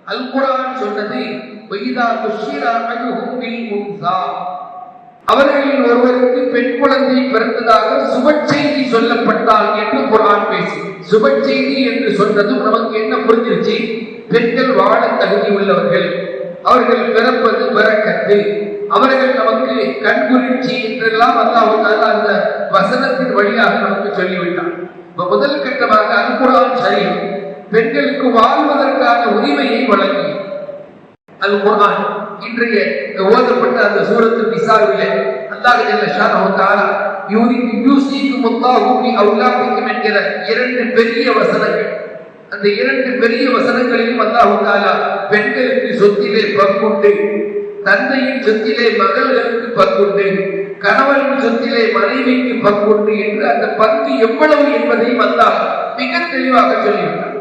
அல் குர்ஆன் சொன்னது வைதா புஷ்ஷிர அஹதுஹும் பில் உன்ஸா, அவர்களில் ஒருவருக்கு பெண் குழந்தை பிறந்ததாக சுப செய்தி சொல்லப்பட்டால் என்று குர்ஆன் பேசி, சுப செய்தி என்று சொன்னதும் நமக்கு என்ன புரிஞ்சிருச்சு? பெண்கள் வாழ தகுதி உள்ளவர்கள், அவர்கள் பிறப்பது பரக்கத்து, அவர்கள் நமக்கு கண்குளிர்ச்சி என்றெல்லாம் அல்லாஹ் தஆலா அந்த வசனத்தின் வழியாக நமக்கு சொல்லிவிட்டான். முதல் கட்டமாக அல் குர்ஆன் சரி பெண்களுக்கு வாழ்வதற்கான உரிமையை வழங்கி அல் குர்ஆன் இன்றைய ஓதப்பட்ட அந்த சூரத்துல் நிசாவிலே அல்லாஹ் ஜல்ல ஷானஹு தஆலா யூஸிகுமுல்லாஹு ஃபி அவுலாதிக்கும் என்கிற இரண்டு பெரிய வசனங்கள், அந்த இரண்டு பெரிய வசனங்களிலும் அல்லாஹ் தஆலா பெண்களுக்கு சொத்திலே பங்குண்டு, தந்தையின் சொத்திலே மகள்களுக்கு பங்குண்டு, கணவனின் சொத்திலே மனைவிக்கு பங்குண்டு என்று அந்த பங்கு எவ்வளவு என்பதையும் அல்லாஹ் மிக தெளிவாக சொல்லிவிட்டார்.